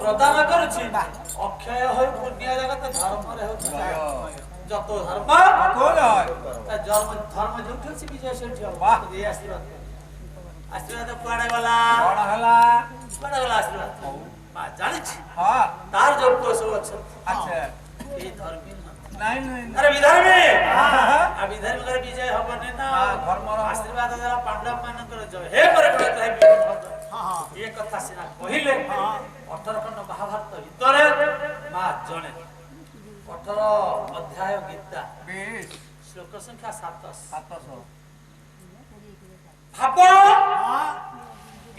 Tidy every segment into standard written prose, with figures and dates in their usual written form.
प्रदान करुछि अक्षय होय पुण्य जगत धर्म रे हो जतो धर्म कोन होय धर्म धर्म जोठी अछि विजय सेठी वाह ये आशीर्वाद आशीर्वाद कुआडे गला कोन हला कुआडे गला आशीर्वाद बा जानि छी हां तार जो कोस अछि अच्छा ए धर्मी नहीं नहीं अरे विधर्मी हां विधर्मी करे विजय हबने ना धर्म आशीर्वाद देला पांडव मानकर जय हे करे कहै हां ये कथा सिना कहिले 18 खंड महाभारत हितरे मा जणे 18 अध्याय गीता 20 श्लोक संख्या 700 भाबो हां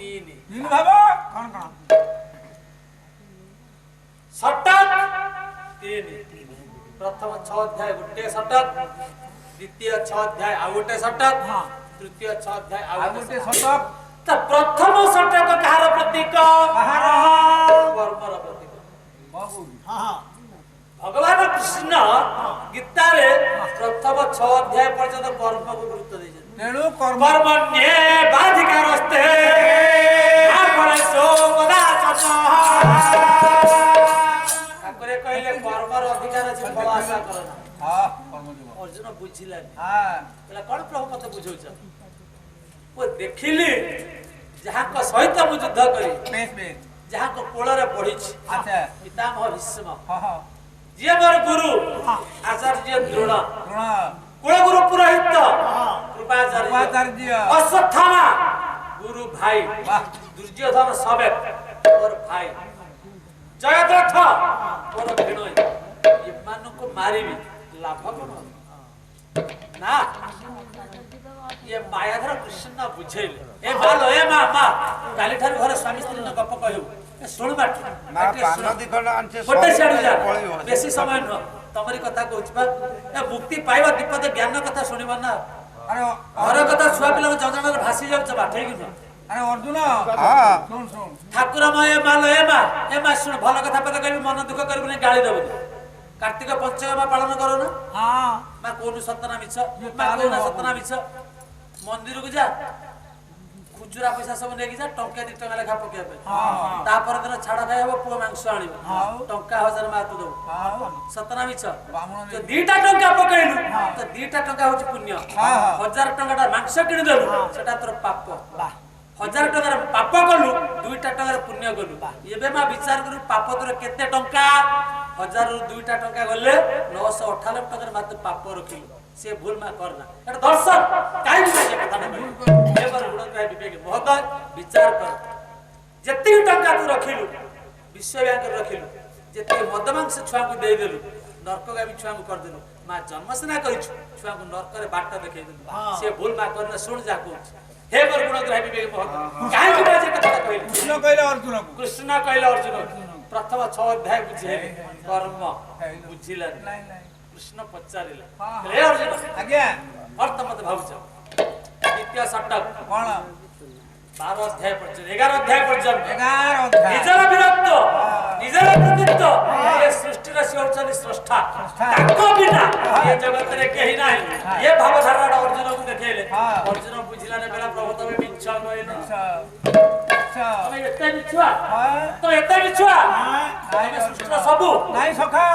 3 भाबो कोन कोन सटक 3 प्रथम 6 अध्याय गुटे सटक द्वितीय 6 अध्याय आ गुटे सटक हां तृतीय 6 अध्याय आ गुटे सटक त प्रथम सटक कहार प्रतीक कहार कर्मर प्रतीक बहु हां भगवान कृष्ण गीता रे प्रथम 6 अध्याय पर्यंत कर्म को गुरुत्व दैछन तेणु कर्मण्ये बाधिकारस्ते आपरसो कदाचन ताकरे कहले कर्मर अधिकार अछि फल आशा करना हां कर्म जीवन अर्जुन बुझिला हां तला कोन प्रभु मते बुझौछ वो देखिली जहाँ को सहित मु युद्ध करी बेस बेस जहाँ को कोल रे पढ़ी अच्छा पितामह भीष्म हां हां जे मोर गुरु आचार्य द्रोण कुल गुरु पुरोहित कृपाचार्य अश्वत्थामा गुरु भाई वाह दुर्योधन सबे और भाई जयद्रथ और भिणोई ये मान को मारिबी लाभ कोन ना ये मायाधर कृष्ण बुझेले ए बालो ए मा काली ठार घर स्वामी स्त्री न गप कहू ए सुन बाट ना कान दिखण आनछे फोटे छाडू जा बेसी समय न तमरी कथा कहउछ बा ए मुक्ति पाइबा विपद ज्ञान कथा सुनिबा ना अरे घर कथा छुआ पिला जजन भासी जाउ छ बा ठीक न अरे अर्जुन हां सुन सुन ठाकुर माय बालो ए मा सुन भलो कथा पद कहबी मन दुख करबी नै गाली देबो कार्तिक पंचमा पालन करो ना हां मा कोन सतना मिछ मा कोन सतना मिछ मंदिर को जा खुजुरा पैसा सब नेकी जा टंका 2 टंका लेखा पके पे हां ता पर दिन छाड़ा खाय हो पुओ मांस आनिबो टंका 1000 मातु दो हां सतना मिछ तो 2टा टंका पकेइलु तो 2टा टंका होची पुण्य 1000 टंका मांस किनि देलु सेटा तोर पाप वाह 1000 टंका पाप कलु 2टा टंका पुण्य कलु एबे मा विचार करू पाप तोर केते टंका 1000 रु 2टा टंका गले 998 टंका मात्र पाप रखिलु से भूल मा करना एटा दर्शन काई भी जे कथा नै एबर गुण काय विवेक महता विचार कर जति टंका तू रखिलु विश्व बैंक रखिलु जति मदमांस छुआ को दे देलु नरक गामी छुआ को कर देलु मा जन्मसना करिछु छुआ को नरक रे बाट देखै देलु से भूल मा करना सुन जा को हे बर गुण काय विवेक महता काई भी जे कथा कहले कृष्ण कहले अर्जुन प्रथम 6 अध्याय बुझे कर्म बुझिला नहीं नहीं कृष्ण पचारिले हे अर्जुन आज्ञा अर्थ मत भाबुछ द्वितीय सटक कोन 12 अध्याय पर्यंत 11 अध्याय पर्यंत 11 अध्याय निजर विरक्त निजर प्रतित्व ये सृष्टि रा सिरचनी स्रष्टा ताको बिना ये जगत रे केही नाही ये भाव धारणा अर्जुन को देखेले अर्जुन बुझिला ने बेला प्रभु तबे मिच्छा नइले अच्छा तमे एते मिछुआ तो एते मिछुआ तमे सृष्टि रा सब नाही सखा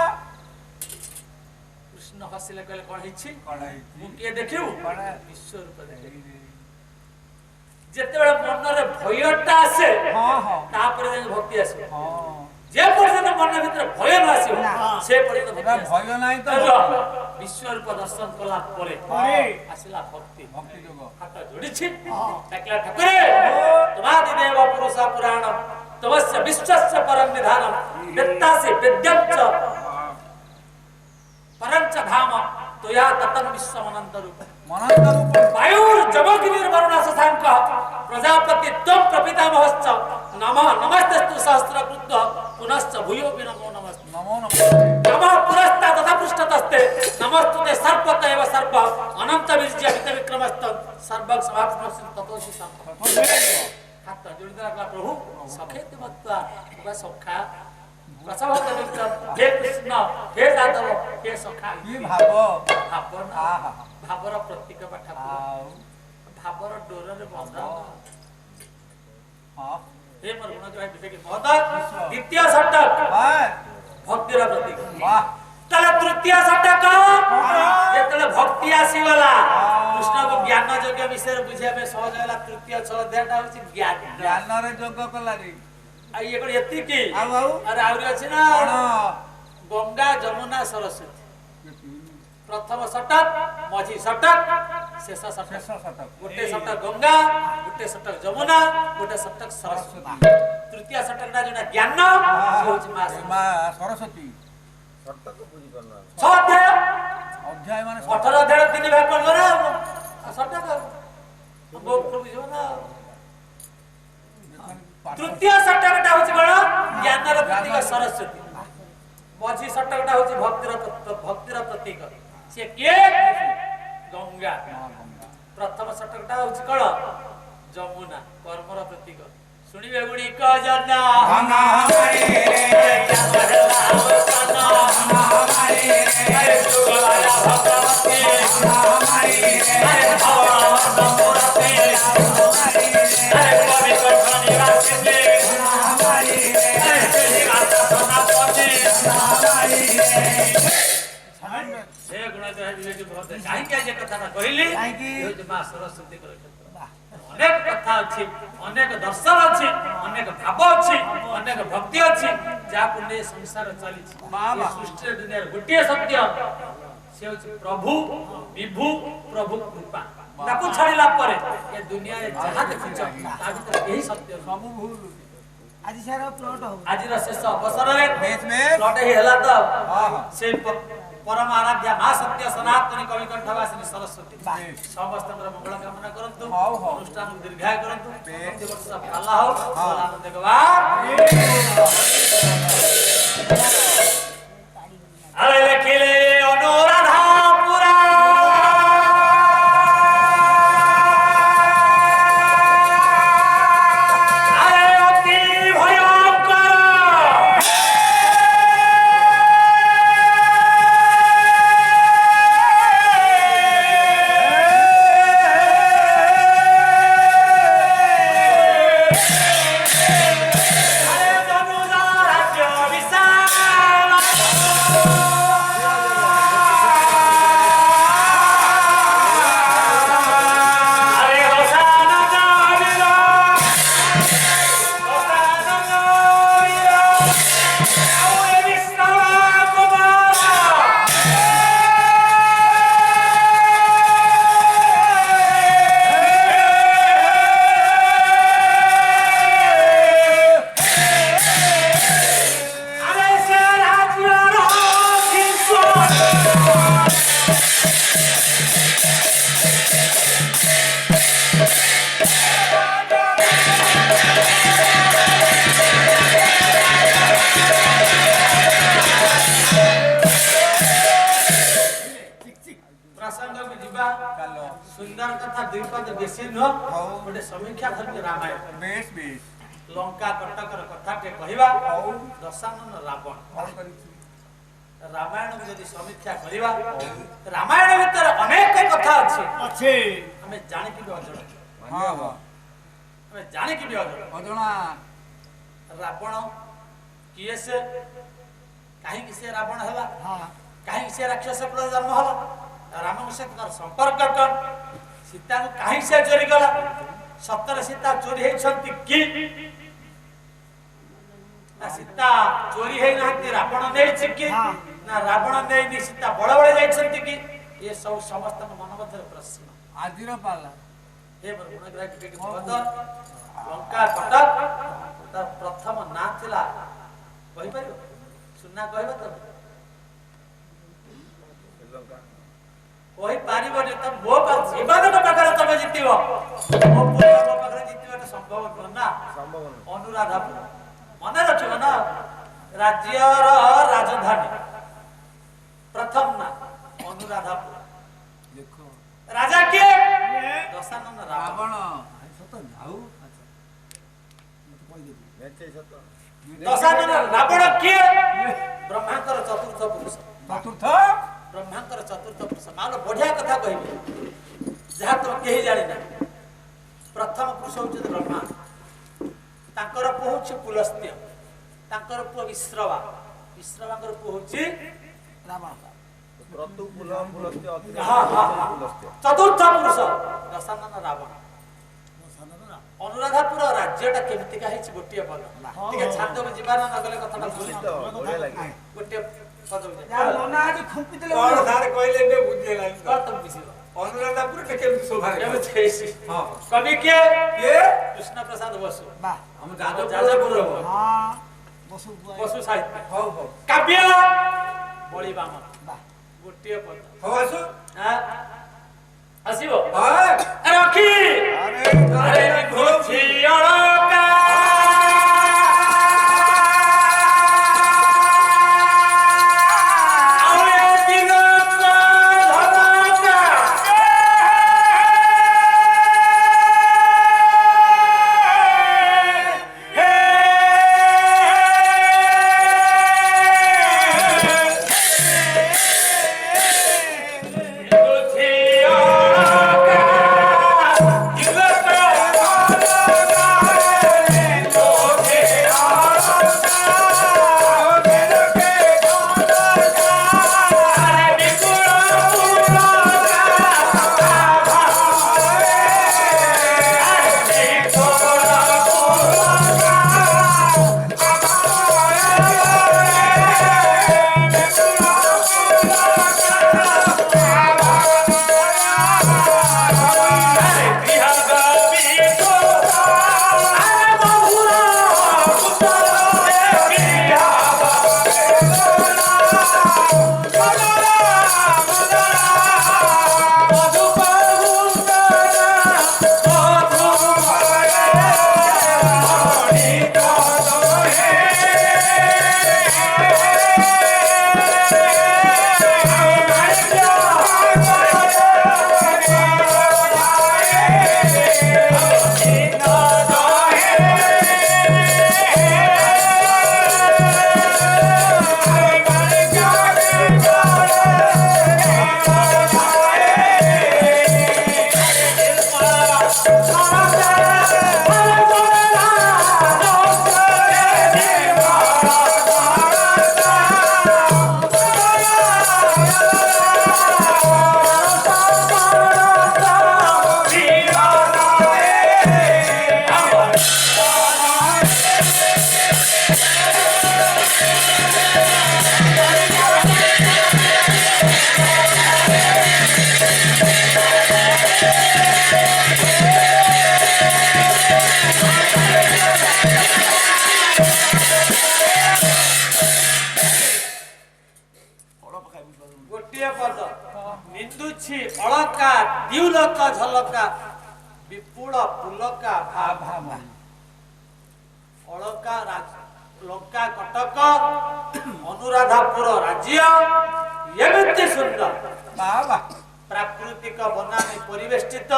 कृष्ण हसिले कहले कोन हिछि मु के देखिउ विश्व रूप देखि जेते बेला मन रे भयटा आसे हां हां तापर जे भक्ति आसे हां जे पर्यंत मन भीतर भय न आसे से पर्यंत भय नाही तो विश्व रूप दर्शन कला परे आसिला भक्ति भक्ति जोग हाथ जोडी छि एकला ठाकुरे तवादि देव पुरुष पुराण तवस्य विश्वस्य परम निधानम वेत्तासि वेद्यच्च परंच धाम तो या ततन विश्व अनंत रूप वायुर जमगिनीर वरुण शशांक प्रजापति त्वं प्रपितामहश्च नमः नमस्तेस्तु सहस्रकृत पुनश्च भूयोऽपि नमो नमस्ते नमः पुरस्ता तथा पृष्ठतस्ते नमस्तुते सर्वत एव सर्व अनंत विजय वित विक्रमस्त सर्वग समाप्त ततोषि सर्व हाथ जोड़ी रखला प्रभु सखेत मत्वा बस सखा प्रसवत विक्रम हे कृष्ण हे यादव हे सखा की भाव भावना भावर प्रतीक पाठ भावर डोर रे बंधा हां हे मोर गुण जो है विवेक महता द्वितीय षटक भक्तिर प्रतीक वाह तले तृतीय षटक जेतले भक्ति आसी वाला कृष्ण को ज्ञान योग्य विषय बुझे में सहज होला तृतीय अध्यायटा होची ज्ञान ज्ञान रे योग्य कला रे आ ये कोन एति की आउ अरे आउरी अछि ना गंगा जमुना सरस्वती प्रथम षटक मझी षटक शेष षटक गोटे षटक गंगा गोटे षटक जमुना गोटे षटक सरस्वती तृतीय षटकटा जोना ज्ञान से होची मां सरस्वती षटक बुझी करना छ अध्याय अध्याय माने 18 अध्याय तीन भाग कर ना षटक वो बुझो ना तृतीय षटकटा होची कोन ज्ञानर प्रतीक सरस्वती मझी षटकटा होची भक्तिर प्रतीक से के गंगा प्रथम षटकटा होची कोन जमुना कर्मर प्रतीक सुनिबे गुणी क जना गंगा हमारे क्या बदला होतना हमारे अरे सुगलाया भगवती हमारे अरे भवा नमोरते अरे पवित्र निवासिनी हमारे अरे श्रीनिवास सनातनी हे गुण जो है विवेक बहुत है काहे के जे कथा ना कहली काहेकि? यो जे मां सरस्वती कर अनेक कथा अछि अनेक दर्शन अछि अनेक भाव अछि अनेक भक्ति अछि जाको ने संसार चली ये सृष्टि दुनिया गोटे सत्य से अछि प्रभु विभु प्रभु कृपा ताकू छाड़िला परे ये दुनिया रे जहां देखिछ ता भीतर यही सत्य सब भूल आज सारा प्लॉट हो आज शेष अवसर रे बेस में प्लॉट ही हला तो हां से परम आराध्या मा सत्य सनातनी कवि कंठवासिनी सरस्वती समस्त मंगल कामना करंतु अनुष्ठान दीर्घाय करंतु प्रति वर्ष भला हो आनंद गवा अरे लिखिले अनुराधा पुरा अरे अति भयंकर सुंदर कथा द्विपद बेसी न गोटे समीक्षा धर्म रामायण बेस बेस लंका कटकर कथा के कहवा दशानन रावण रामायण यदि समीक्षा करवा रामायण भीतर अनेक कथा अच्छे हमें जाने की अजण हां हां हमें जाने की अजणा रावण किए से काहे कि से रावण हला काहे से राक्षस कुल जन्म हला राम से संपर्क कर सीता को काहे से चोरी गला सत्तर सीता चोरी है छंती की ना सीता चोरी है ना कि रावण नै छिकी ना रावण नै नि सीता बड़ बड़ जाय छंती की ये सब समस्त मन मध्य प्रश्न आजिर पाला हे गुणग्राह के पद लंका कटक तार प्रथम ना थिला कहि परियो? सुनना कहबो तो श्रीलंका। श्रीलंका। श्रीलंका। कोई पारिबनी त मो पर जीवन को पाखरे तमे जितिबो मो पुत्र को पाखरे जितिबा संभव न ना संभव नहीं अनुराधापुर मन रखिबो ना राज्यर राजधानी प्रथम ना अनुराधापुर देखो राजा के दशानन रावण रावण सत जाऊ अच्छा मत कहि दे नेचे सत दशानन रावण के ब्रह्मांकर चतुर्थ पुरुष चतुर्थ ब्रह्मांकर चतुर्थ पुरुष मान बढ़िया कथा कहबे जहा तुम केही जानि ना प्रथम पुरुष होचे ब्रह्मा तांकर पुଅ होचे पुलस्त्य तांकर पुଅ विश्रवा विश्रवांकर पुଅ होचे रावण क्रतु पुल पुलस्त्य अति हां हां पुलस्त्य चतुर्थ पुरुष दशानन रावण अनुराधापुर राज्यटा केमितिका ହେଇଛି ଗୋଟିଏ ପଦ ଟିକେ ଛାତକୁ ଯିବା ନା ନଗଲେ କଥାଟା ଭୁଲି तो बढ़िया लगे ଗୋଟିଏ ପଦ ଯା ମନା ଆଜି ଖୁମ୍ପି ଦେଲେ କଣ ସାର୍ କହିଲେ ଟିକେ ବୁଝେଇଲା କଣ ତମ ବୁଝିବ ଅନୁରାଧାପୁର ଟେ କେମିତି ଶୋଭା କେମିତି ହେଇଛି ହଁ କବି କିଏ କିଏ କୃଷ୍ଣ ପ୍ରସାଦ ବସୁ ବା ଆମ ଯାଜପୁର ହଁ ବସୁ ବୁଆ ବସୁ ସାହିତ୍ୟ ହଉ ହଉ କାବ୍ୟ ବଳି ବାମନ ବା ଗୋଟିଏ ପଦ ହଉ ଆସୁ ହାଁ ଆସିବ ହଁ ରଖି ଆରେ ଆରେ ଘୋଛି ଅଳକା ଆରେ ଦିନକ ଧରକା ହେ ଘୋଛି ଅଳକା ଗୋଟିଏ ପଦ ନିନ୍ଦୁଛି ଅଳକା ଦିଉଲକ ଝଲକା ବିପୁଳ ପୁଲକା ଭାଭା ଅଳକା ଲଙ୍କା କଟକ ଅନୁରାଧାପୁର ରାଜ୍ୟ ଏମିତି ସୁନ୍ଦର ବାବା ପ୍ରାକୃତିକ ବନାନୀ ପରିବେଷ୍ଟିତ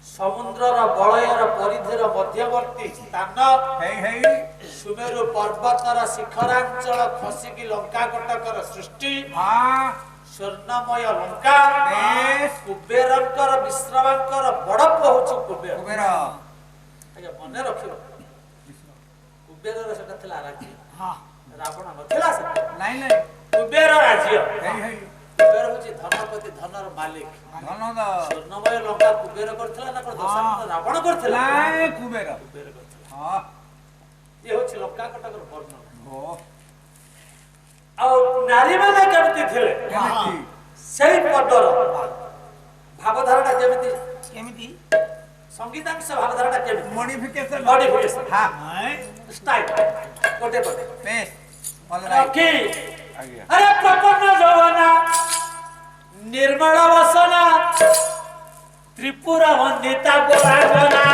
ସମୁଦ୍ରର ବଳୟର ପରିଧିର ମଧ୍ୟବର୍ତ୍ତୀ ସ୍ଥାନ ହେଇ ହେଇ ସୁମେରୁ ପର୍ବତର ଶିଖରାଞ୍ଚଳ ଖସିକି ଲଙ୍କା କଟକର ସୃଷ୍ଟି ହଁ ସ୍ୱର୍ଣ୍ଣମୟ ଲଙ୍କା ବେଶ କୁବେରଙ୍କର ବିଶ୍ରବାଙ୍କର ବଡ ପୁଅ ହଉଛି କୁବେର କୁବେର ଆଜ୍ଞା ମନେ ରଖିବ କୁବେରର ସେଟା ଥିଲା ରାଜ୍ୟ ହଁ ରାବଣ ନଥିଲା ସେଟା ନାଇଁ ନାଇଁ କୁବେର ରାଜ୍ୟ ହେଇ ହେଇ କୁବେର ହଉଛି ଧନପତି ଧନର ମାଲିକ ଧନଦ ସ୍ୱର୍ଣ୍ଣମୟ ଲଙ୍କା କୁବେର କରିଥିଲା ନା ଦଶାନନ ରାବଣ କରିଥିଲା ନାଇଁ କୁବେର କୁବେର କରିଥିଲା ହଁ ଇଏ ହଉଛି ଲଙ୍କା କଟକର ବର୍ଣ୍ଣନା ଓ ଆଉ ନାରୀମାନେ କେମିତି ଥିଲେ କେମିତି ସେଇ ପଦର ଭାବଧାରାଟା ଯେମିତି କେମିତି संगीतांश भावधाराटा केମିତି मॉडिफिकेशन मॉडिफिकेशन हां स्टाइल गोटे पदे बेस ऑल राइट की आज्ञा अरे प्रपन्न जवाना निर्मल वसना त्रिपुरा वंदिता गोरांगना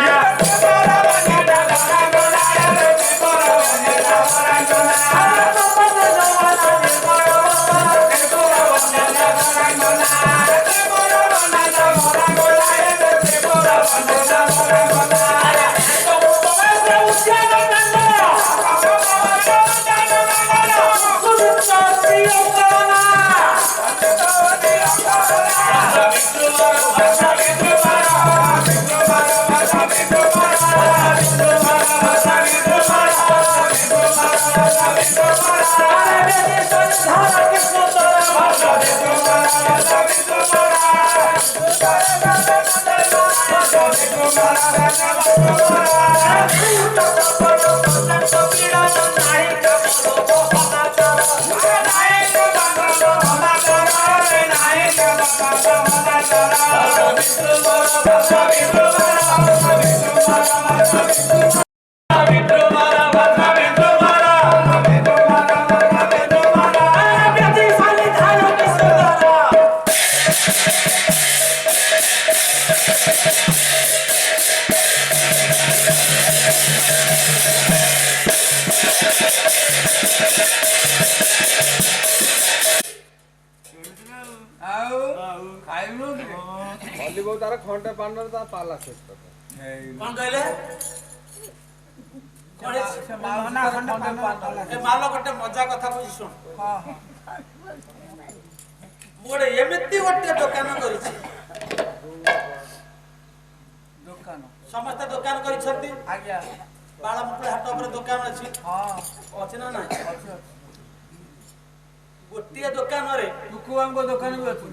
ହଲିବ ତାର ଖଣ୍ଡେ ପାନରେ ତା ପାଲା ଶେଷ କଥା। କଣ କହିଲେ ଏ ମାଲ ଗୋଟେ ମଜା କଥା କହୁଛି ଶୁଣ ମୁଁ ଗୋଟେ ଏମିତି ଗୋଟେ ଦୋକାନ କରିଛି ସମସ୍ତେ ଦୋକାନ କରିଛନ୍ତି ଆଜ୍ଞା ବାଳମୁକୁଳି ହାଟ ଉପରେ ଦୋକାନ ଅଛି ଅଛି ନା ନାହିଁ ଗୋଟିଏ ଦୋକାନରେ ଟୁକୁଆଙ୍କ ଦୋକାନ ବି ଅଛି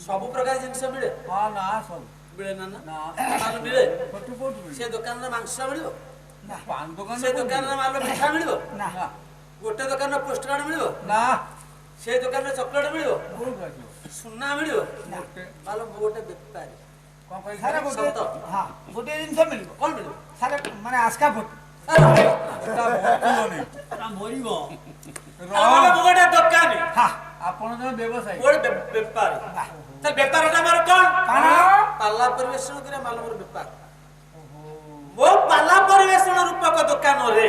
ସବୁ ପ୍ରକାର ଜିନିଷ ମିଳେ ହଁ ନା ସବୁ ମିଳେ ନା ମାଲ ମିଳେ କୋଉଠୁ ମିଳିବ? ସେ ଦୋକାନରେ ମାଂସ ମିଳିବ ନା ପାନ ଦୋକାନ ସେ ଦୋକାନରେ ମାଲ ମିଠା ମିଳିବ ନା ଗୋଟେ ଦୋକାନରେ ପୋଷ୍ଟକାର୍ଡ ମିଳିବ ନା ସେ ଦୋକାନରେ ଚକୋଲେଟ ମିଳିବ କୋଉଠୁ ଆସିବ? ସୁନା ମିଳିବ ମାଲ ମୁଁ ଗୋଟେ ବେପାରୀ କଣ କହିଲେ ସାରା ସତ। ଗୋଟିଏ ଜିନିଷ ମିଳିବ କଣ ମିଳିବ ସାରା ମାନେ ଆସ୍କା ଫଟୋ ମରିବ ଆମର ମୁଁ ଗୋଟେ ଦୋକାନୀ ଆପଣ ଜଣେ ବ୍ୟବସାୟୀ ମୁଁ ଗୋଟେ ବେପାରୀ ତା ବେପାରଟା ମୋର କଣ କଣ? ପାଲା ପରିବେଷଣ କରିବା ମାଲ ମୋର ବେପାର ମୋ ପାଲା ପରିବେଷଣ ରୂପକ ଦୋକାନରେ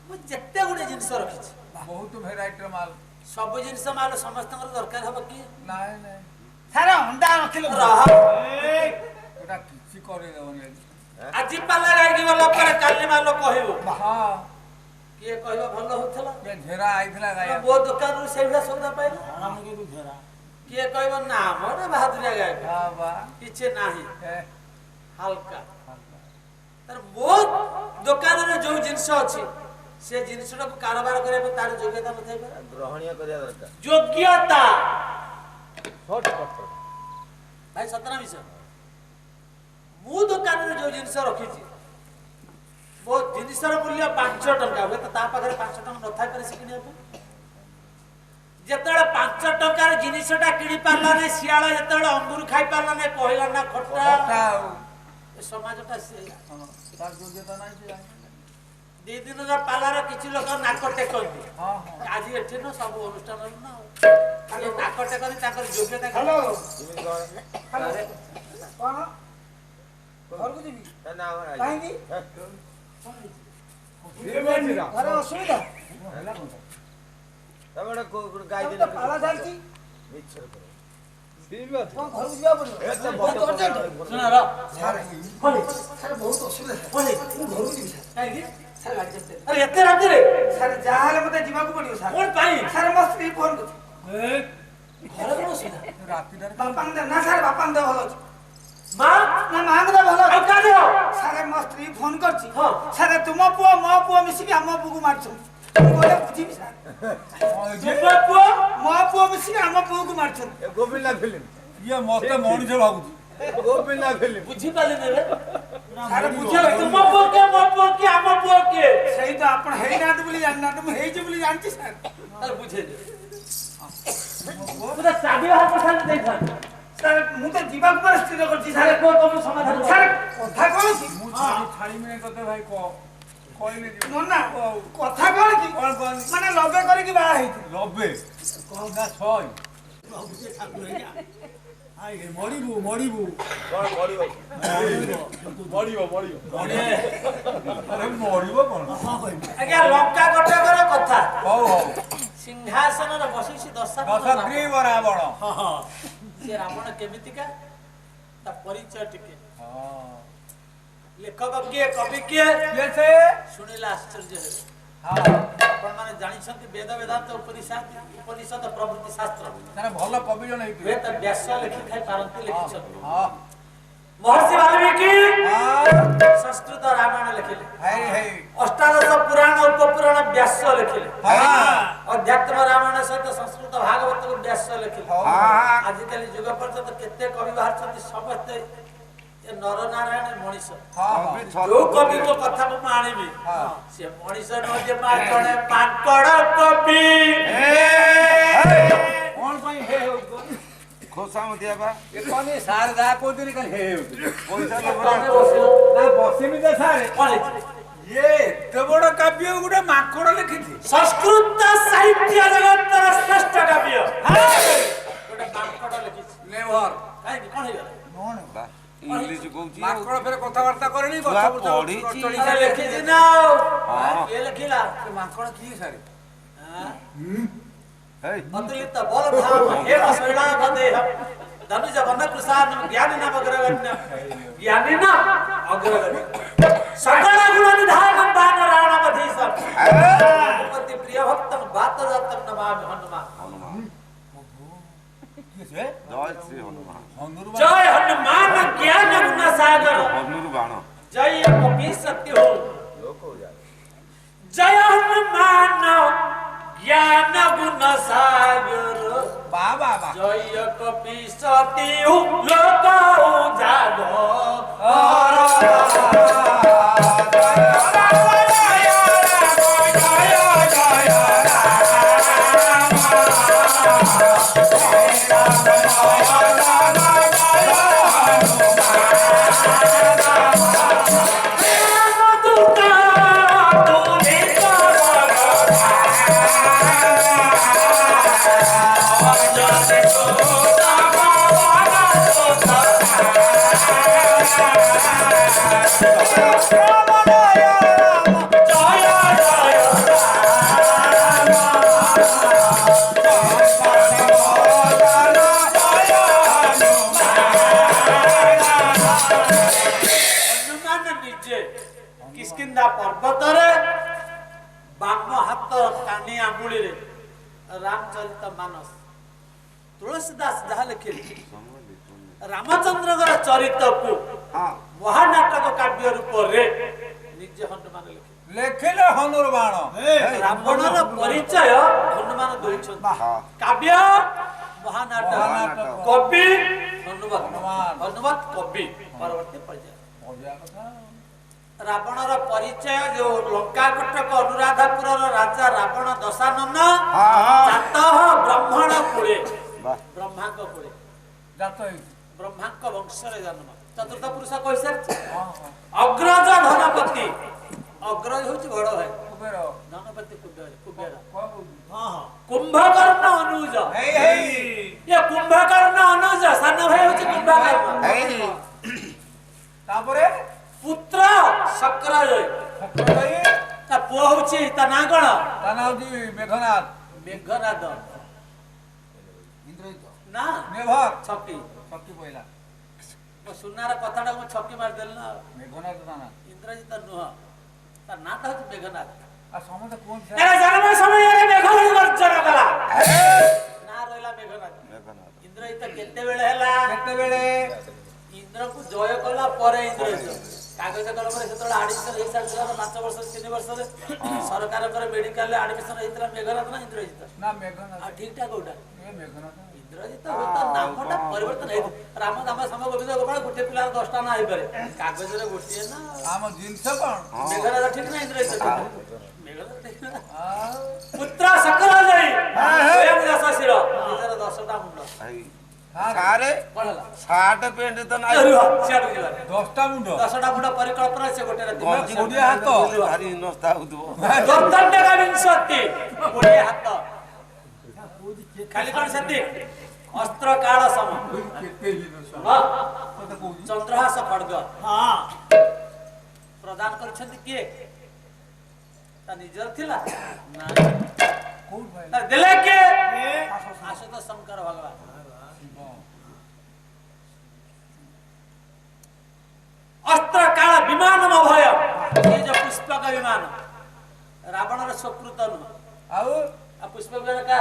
ମୁଁ ଯେତେ ଗୁଡେ ଜିନିଷ ରଖିଛି ବହୁତ ଭେରାଇଟିର ମାଲ ସବୁ ଜିନିଷ ମାଲ ସମସ୍ତଙ୍କର ଦରକାର ହବ କି ନାଇଁ ନାଇଁ ସାରା ଅଣ୍ଡା ରଖିଲେ ରହ ଏଟା କିଛି କରିଦେବନି ଆଜି ପାଲା ଗାଇକି ଗଲା ପରେ କାଲି ମାଲ କହିବ ହଁ କିଏ କହିବ ଭଲ ହଉଥିଲା ଏ ଝେରା ଆଇଥିଲା ଗାଈ ମୋ ଦୋକାନରୁ ସେଇଭଳିଆ ସଉଦା ପାଇଲ କିଏ କହିବ ନା ମୋର ବାହାଦୁରିଆ ଗାଇବ କିଛି ନାହିଁ ହାଲକା ମୋ ଦୋକାନରେ ଯୋଉ ଜିନିଷ ଅଛି ସେ ଜିନିଷଟାକୁ କାରବାର କରିବା ପାଇଁ ତାର ଯୋଗ୍ୟତା ନଥାଇପାରେ ଗ୍ରହଣୀୟ କରିବା ଦରକାର। ଯୋଗ୍ୟତା ସଟ୍ ପତ୍ର। ଭାଇ ସତନା ବିଷୟ ମୁଁ ଦୋକାନରେ ଯୋଉ ଜିନିଷ ରଖିଛି ମୋ ଜିନିଷର ମୂଲ୍ୟ 5 ଟଙ୍କା ହୁଏ ତ ତା ପାଖରେ 5 ଟଙ୍କା ନଥାଇପାରେ ସେ କିଣିବା ପାଇଁ ଯେତେବେଳେ 5 ଟଙ୍କାର ଜିନିଷଟା କିଣି ପାରିଲା ନାହିଁ ଶିଆଳ ଯେତେବେଳେ ଅଙ୍ଗୁର ଖାଇ ପାରିଲା ନାହିଁ କହିଲା ନା ଖଟା ଏ ସମାଜଟା ସେ ତାର ଯୋଗ୍ୟତା ନାହିଁ ସେ ଦି ଦିନର ପାଲାର କିଛି ଲୋକ ନାକ ଟେକନ୍ତି ହଁ ଆଜି ଏଠି ନା ସବୁ ଅନୁଷ୍ଠାନରେ ନା ଆଉ ନାକ ଟେକନ୍ତି ତାଙ୍କର ଯୋଗ୍ୟତା ହ୍ୟାଲୋ କେମିତି କଣ? କଣ ଘରକୁ ଯିବି ତା ନାଁ କଣ? କାହିଁକି ଘରେ ଅସୁବିଧା ତମେ ଗୋଟେ ଗାଈ ତମେ ଦିନ ତ ପାଲା ଚାଲିଛି ମିଛରେ କର। କଣ ଘରକୁ ଯିବାକୁ ପଡିବ ଏତେ ବହୁତ ବଡ urgent। ଶୁଣ ର ସାର୍ ବହୁତ ଅସୁବିଧା ପଳେଇ ମୁଁ ଘରକୁ ଯିବି ସାର୍ କାହିଁକି ସାର୍ ଗାଡି ଚେଷ୍ଟା ଆରେ ଏତେ ରାତିରେ ସାର୍ ଯାହା ହେଲେ ମତେ ଯିବାକୁ ପଡିବ ସାର୍ କଣ ପାଇଁ ସାର୍ ମୋ ସ୍ତ୍ରୀ ଫୋନ କରୁଛି ଘରେ କଣ ଅସୁବିଧା ରାତିଟାରେ ବାପାଙ୍କ ଦେହ ନା ସାର୍ ବାପାଙ୍କ ଦେହ ଭଲ ଅଛି ମା ନା ମାଙ୍କ ଦେହ ଭଲ ଆଉ ଅଛି କା ଦେହ ସାର୍ ମୋ ସ୍ତ୍ରୀ ଫୋନ କରିଛି ହଁ। ସାର୍ ତୁମ ପୁଅ ମୋ ପୁଅ ମିଶିକି ଆମ ପୁଅକୁ ମାରିଛନ୍ତି ମୁଁ ଗଲେ ବୁଝିବି ସାର୍ ତୁମ ପୁଅ ମୋ ପୁଅ ମିଶିକି ଆମ ପୁଅକୁ ମାରିଛନ୍ତି ଏ ଗୋବିନ୍ଦା ଫିଲ୍ମ। ଇଏ ମତେ ମଣିଷ ଭାବୁଛି ଗୋବିନ୍ଦା ଫିଲ୍ମ। ବୁଝିପାରିଲିନି ରେ ସାର୍ ବୁଝ ତୁମ ପୁଅ କିଏ ମୋ ପୁଅ କିଏ ଆମ ପୁଅ କିଏ ସେଇ ତ ଆପଣ ହେଇନାହାନ୍ତି ବୋଲି ଜାଣିନାହାନ୍ତି ମୁଁ ହେଇଛି ବୋଲି ଜାଣିଛି ସାର୍ ତାହେଲେ ବୁଝେଇଦେ ମୁଁ ତ ଚାବି ବାହାର କରିଥାନ୍ତି ଦେଇଥାନ୍ତି ସାର୍ ମୁଁ ତ ଯିବାକୁ ପରେ ସ୍ଥିର କରିଛି ସାରେ ସାର୍ କୁହ ତମ ସମାଧାନ ସାର୍ କଥା କଣ କି ମୁଁ ଛାଡ଼ିବି ତତେ ଭାଇ କହିଲେ ନନା କଥା କଣ କି କଣ କହନି ମାନେ ଲବେ କରିକି ବାହା ହେଇଥିଲି 90 ନା 100 ପ୍ରଭୁ ଠାକୁର ହେଇକା ଆଇ ମରିବୁ ମରିବୁ କଣ ମରିବ ମରିବ ମରିବ ଆରେ ମରିବ କଣ ହଁ କହିବି ଆଜ୍ଞା ଲଙ୍କା କଟକର କଥା ହଉ ହଉ ସିଂହାସନରେ ବସିଛି ଦଶଗ୍ରୀ ରାବଣ ହଁ ହଁ ସେ ରାବଣ କେମିତିକା ତା ପରିଚୟ ଟିକେ ହଁ ଲେଖକ କିଏ କବି କିଏ କିଏ ସେ ଶୁଣିଲେ ଆଶ୍ଚର୍ଯ୍ୟ ହେବେ ହଁ ଆପଣମାନେ ଜାଣିଛନ୍ତି ବେଦ ବେଦାନ୍ତ ଉପନିଷଦ ପ୍ରଭୃତି ଶାସ୍ତ୍ର ତାର ଭଲ କବି ଜଣେ ହେଇଥିବେ ହୁଏତ ବ୍ୟାସ ଲେଖିଥାଇ ପାରନ୍ତି ଲେଖିଛନ୍ତି ହଁ ମହର୍ଷି ବାଲ୍ମୀକି ହଁ ସଂସ୍କୃତ ରାମାୟଣ ଲେଖିଲେ ହେଇ ହେଇ ଅଷ୍ଟାଦଶ ପୁରାଣ ଉପପୁରାଣ ବ୍ୟାସ ଲେଖିଲେ ହଁ ଅଧ୍ୟାତ୍ମ ରାମାୟଣ ସହିତ ସଂସ୍କୃତ ଭାଗବତକୁ ବ୍ୟାସ ଲେଖିଲେ ଆଜିକାଲି ଯୁଗ ପର୍ଯ୍ୟନ୍ତ କେତେ କବି ବାହାରିଛନ୍ତି ସମସ୍ତେ ଏ ନରନାରାୟଣ ମଣିଷ ଯୋଉ କବିଙ୍କ କଥା ମୁଁ ଆଣିବି ସେ ମଣିଷ ନୁହଁ ଯେ ମା ଜଣେ ମାଙ୍କଡ କବି କଣ ପାଇଁ ହେ ହଉଛ ଖୋସାମତି ବାବା ଏ କନି ସାର୍ ଯାହା କହୁଥିଲି ଖାଲି ହେ ହଉଛ ପଇସା ତମେ ବସିବ। ନା ବସିବି ଯେ ସାର୍ କଣ ହେଇଛି? ଇଏ ଏତେ ବଡ କାବ୍ୟ ଗୋଟେ ମାଙ୍କଡ ଲେଖିଛି ସଂସ୍କୃତ ସାହିତ୍ୟ ଜଗତର ଶ୍ରେଷ୍ଠ କାବ୍ୟ ଗୋଟେ ମାଙ୍କଡ ଲେଖିଛି ଲେଭର କାହିଁକି କଣ ହେଇଗଲା ଇଂଲିଶ କହୁଛି ମାଙ୍କଡ ଫେରେ କଥାବାର୍ତ୍ତା କରେନି ଛୁଆ ପଢିଛି। ସେ ଲେଖିଛି ନା ଆଉ କିଏ ଲେଖିଲା ସେ ମାଙ୍କଡ କିଏ ସାର୍ ଅତୁଲିତ ବଳଧାମ ହେମ ଶୈଳାଭ ଦେହ ଧನುଜ ବନ କୃଷାନ ଜ୍ଞାନୀ ନାମ ଅଗ୍ରଗଣ୍ୟ ଜ୍ଞାନୀ ନା ଅଗ୍ରଗଣ୍ୟ ସକଳ ଗୁଣ ନିଧାନ ବାନ ରାଣ ବଧୀଶ ଭଗବତୀ ପ୍ରିୟ ଭକ୍ତଂ ବାତ ଜାତଂ ନମାମି ହନୁମାନ କିଏ ସେ ଜୟ ଶ୍ରୀ ହନୁମାନ ହନୁମାନ ଜୟ ହନୁମାନ ଜ୍ଞାନ ଗୁଣ ସାଗର ହନୁର ବାଣ ଜୟ କପି ସତ୍ୟ हो जय हनुमान ज्ञान गुण सागर ବା ବା ବା जय कपि सती लोक जागो किस्किंदा पर्वतरे बाम हाथ कानी आंगुली रामचरित मानस तुलसीदास जहाँ लिखे रामचंद्र चरित को महानाटक काव्य रूप रे निजे हनुमान लिखे ଲେଖିଲେ ହନୁର ବାଣ रावणर परिचय हनुमान दौरान काव्य महानाटक कवि हनुमत हनुमत कवि परवर्ती पर्याय ବଢିଆ କଥା रावणर परिचय जो लंका कटक अनुराधापुर राजा रावण दशानन जात ब्राह्मण कुले ब्रह्मांक कुले ଜାତ ହେଇଛି ब्रह्मांक वंशरे जन्म चतुर्थ पुरुष कहि सारछि अग्रज धनपति अग्रज होछि बड़ भाई କୁବେର धनपति कुबेर କଣ କହୁଛୁ ହଁ ହଁ कुंभकर्ण अनुज ହେଇ ହେଇ ये कुंभकर्ण अनुज सान भाई होछि कुंभकर्ण ତାପରେ पुत्र शक्रजय ଶକ୍ର ଭାଇ ता पुଅ होछि ता ना कोन ତା ନାଁ ହଉଛି ମେଘନାଥ मेघनाद ଇନ୍ଦ୍ରଜିତ ना ମେଘର छकी ଶକ୍ତି ପଇଲା मो सुनार कथाटा मो छकी मार देल ना ମେଘନାଥ ତା ନାଁ इंद्रजित नुह ता नाटा होछि मेघनाद ଆଉ ସମସ୍ତେ କୁହନ୍ତି एरे जन्म समय रे मेघनाद गर्जन कला ना रहला मेघनाथ इंद्रजित केते बेले हला କେତେବେଳେ इंद्र को जय कला परे इंद्रजित कागज कलम रे सेतला एडमिशन हे साल 5 वर्ष 3 वर्ष रे सरकार करे मेडिकल एडमिशन हेतला मेघनाथ ना इंद्रजित ନା ମେଘନାଥ आ ठीक ठाक कोटा ଏ ମେଘନାଥ इंद्रजित होता नामटा परिवर्तन हे राम दाम सम गोविंद गोपाल गुटे पिला 10 टा ना आइ पारे कागज रे गोटिए ना ଆମ ଜିନିଷ କଣ मेघनाथ ठीक ना इंद्रजित मेघनाथ ठीक ना ଆଉ पुत्र सकल जाई स्वयं दशशिर निजर 10 टा मुंड ସାରେ कोन हला ସାର୍ଟ ପେଣ୍ଟ ତ ନାହିଁ सियाड़ जिवा 10ଟା ମୁଣ୍ଡ 10 ଟା ମୁंड परिकल्पना से गोटे रे ଗଞ୍ଜି दिमाग କୋଡ଼ିଏ ହାତ ଭାରି ନସ୍ତା ହଉଥିବ दत्तंडका विंशति कोड़े हाथ खाली कौन सती अस्त्र काल सम केते हिलो सर हाँ, कथा कहूची चंद्रहास खड्ग ହଁ प्रदान କରିଛନ୍ତି କିଏ ତା ନିଜର ଥିଲା ନା कोउट भाई ତା ଦେଲେ କିଏ ଏ ଆଶୁତୋଷ ଶଙ୍କର ଭଗବାନ अस्त्र काल विमान भय ये जो पुष्पक विमान रावण ର ସ୍ୱକୃତ ନୁହଁ ଆଉ आ पुष्पक विमान का